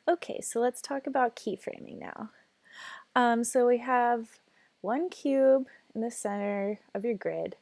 Okay, so let's talk about keyframing now. So we have one cube in the center of your grid.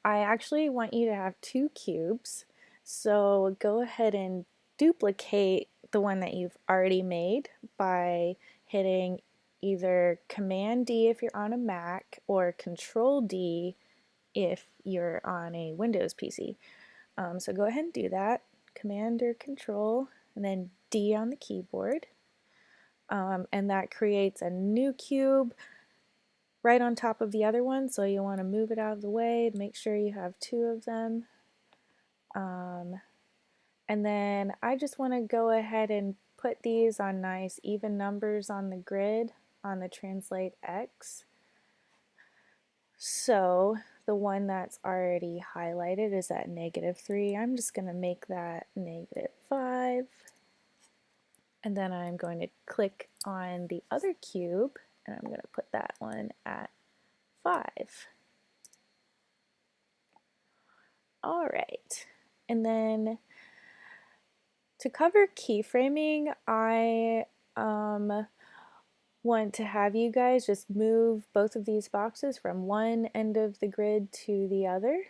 I actually want you to have two cubes, so go ahead and duplicate the one that you've already made by hitting either Command D if you're on a Mac or Control D if you're on a Windows PC. So go ahead and do that, Command or Control, and then D on the keyboard. And that creates a new cube right on top of the other one, so you want to move it out of the way to make sure you have two of them. And then I just want to go ahead and put these on nice even numbers on the grid on the Translate X. So the one that's already highlighted is at -3. I'm just going to make that -5. And then I'm going to click on the other cube and I'm going to put that one at 5. All right. And then to cover keyframing, I want to have you guys just move both of these boxes from one end of the grid to the other.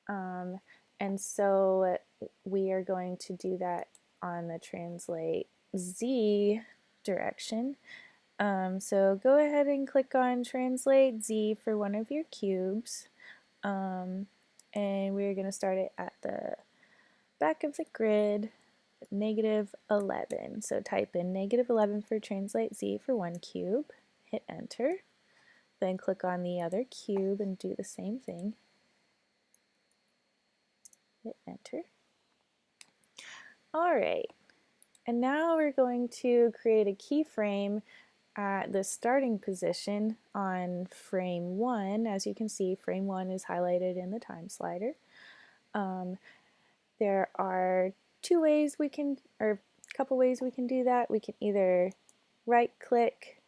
And so we are going to do that on the Translate Z direction. So go ahead and click on Translate Z for one of your cubes. And we're going to start it at the back of the grid, -11. So type in -11 for Translate Z for one cube, hit enter, then click on the other cube and do the same thing, hit enter. Alright, and now we're going to create a keyframe at the starting position on frame 1. As you can see, frame 1 is highlighted in the time slider. There are two ways we can, or a couple ways we can do that. We can either right click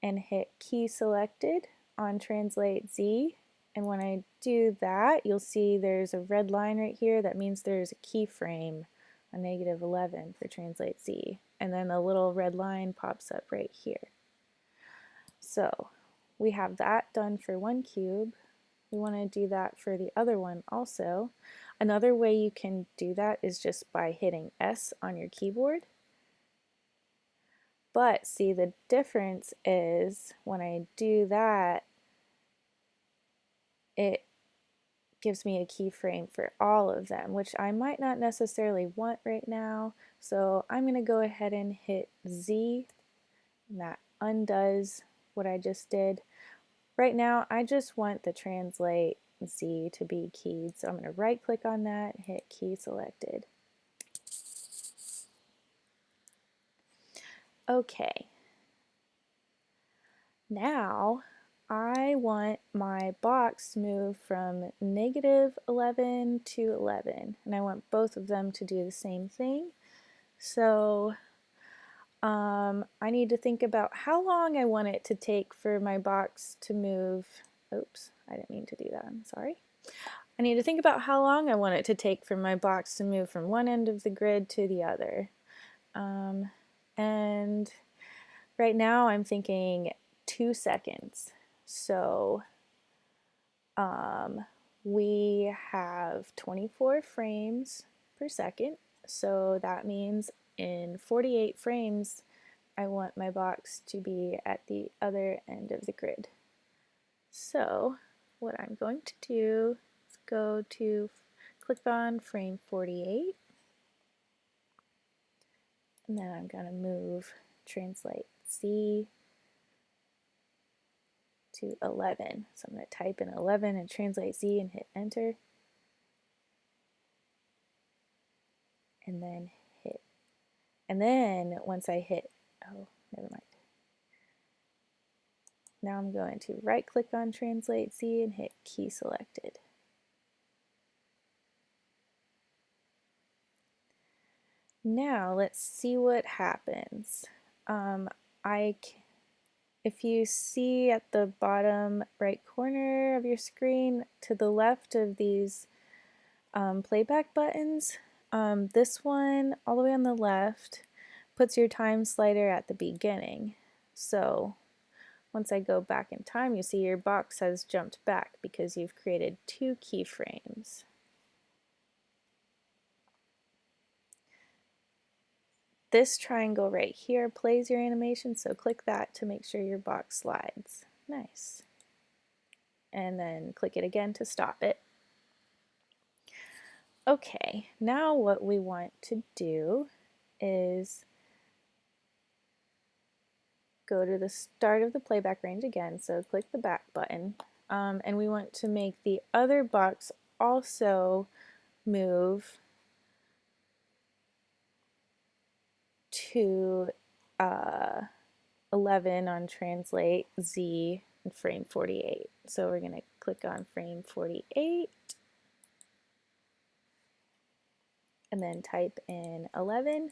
and hit key selected on Translate Z, and when I do that you'll see there's a red line right here. That means there's a keyframe on -11 for Translate Z, and then the little red line pops up right here. So we have that done for one cube. We want to do that for the other one also. Another way you can do that is just by hitting S on your keyboard. But see, the difference is when I do that, it gives me a keyframe for all of them, which I might not necessarily want right now. So I'm going to go ahead and hit Z, and that undoes what I just did. Right now, I just want the Translate Z to be keyed, so I'm going to right click on that, hit key selected. Okay. Now I want my box to move from -11 to 11, and I want both of them to do the same thing. So I need to think about how long I want it to take for my box to move. Oops, I didn't mean to do that, I'm sorry. I need to think about how long I want it to take for my box to move from one end of the grid to the other. And right now I'm thinking 2 seconds. So we have 24 frames per second. So that means in 48 frames, I want my box to be at the other end of the grid. So what I'm going to do is go to click on frame 48, and then I'm going to move Translate Z to 11. So I'm going to type in 11 and Translate Z and hit enter. And then hit. And then once I hit, oh, never mind. Now I'm going to right click on Translate Z and hit key selected. Now let's see what happens. If you see at the bottom right corner of your screen to the left of these playback buttons, this one all the way on the left, puts your time slider at the beginning. So once I go back in time, you see your box has jumped back because you've created 2 keyframes. This triangle right here plays your animation, so click that to make sure your box slides. Nice. And then click it again to stop it. Okay, now what we want to do is go to the start of the playback range again, so click the back button, and we want to make the other box also move to 11 on translate Z and frame 48. So we're going to click on frame 48 and then type in 11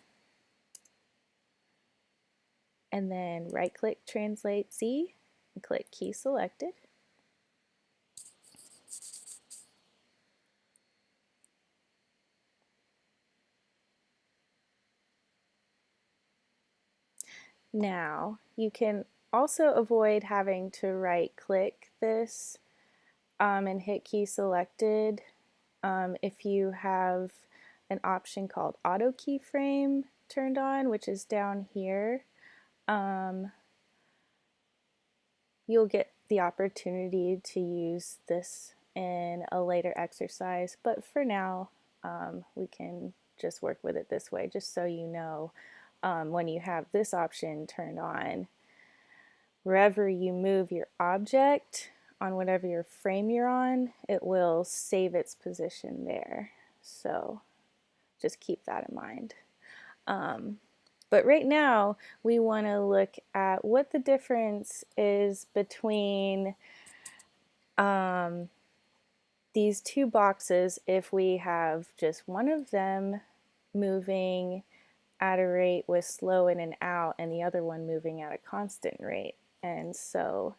and then right click translate Z and click key selected. Now you can also avoid having to right click this and hit key selected if you have an option called auto keyframe turned on, which is down here. You'll get the opportunity to use this in a later exercise, but for now we can just work with it this way, just so you know when you have this option turned on, wherever you move your object on whatever your frame you're on, it will save its position there. So just keep that in mind. But right now we want to look at what the difference is between these 2 boxes if we have just one of them moving at a rate with slow in and out and the other one moving at a constant rate. And so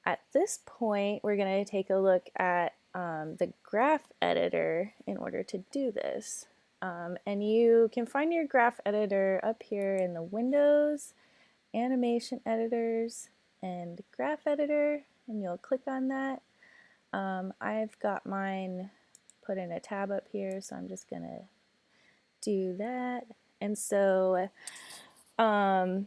at this point we're going to take a look at the graph editor in order to do this. And you can find your graph editor up here in the Windows, Animation Editors, and Graph Editor, and you'll click on that. I've got mine put in a tab up here, so I'm just going to do that. And so the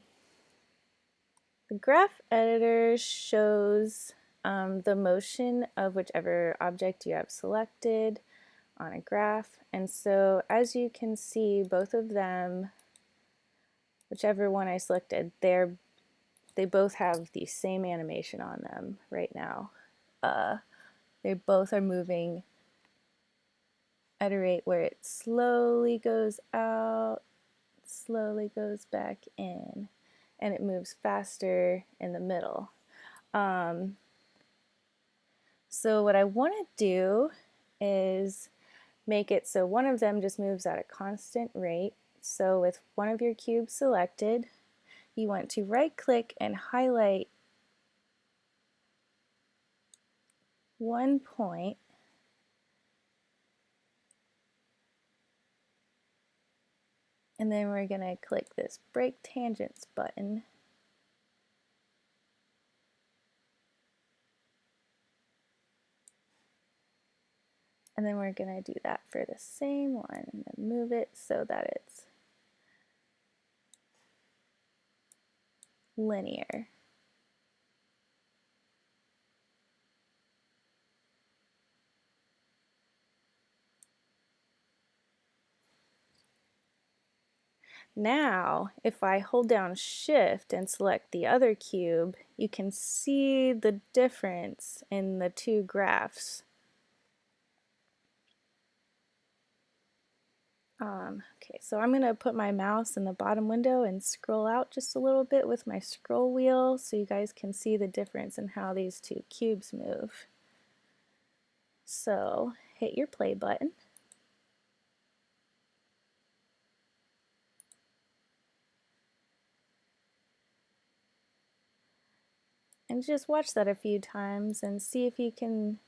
graph editor shows the motion of whichever object you have selected on a graph. And so as you can see, both of them, whichever one I selected, they both have the same animation on them right now. They both are moving at a rate where it slowly goes out, slowly goes back in, and it moves faster in the middle. So what I want to do is make it so one of them just moves at a constant rate. So with one of your cubes selected, you want to right click and highlight one point, and then we're going to click this break tangents button. And then we're going to do that for the same one and then move it so that it's linear. Now, if I hold down Shift and select the other cube, you can see the difference in the 2 graphs. Okay, so I'm going to put my mouse in the bottom window and scroll out just a little bit with my scroll wheel so you guys can see the difference in how these 2 cubes move. So hit your play button. And just watch that a few times and see if you can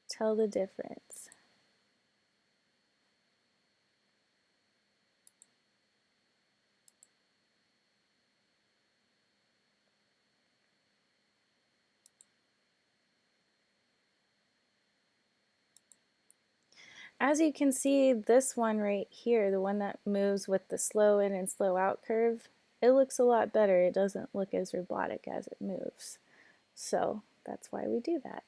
tell the difference. As you can see, this one right here, the one that moves with the slow in and slow out curve, it looks a lot better. It doesn't look as robotic as it moves. So that's why we do that.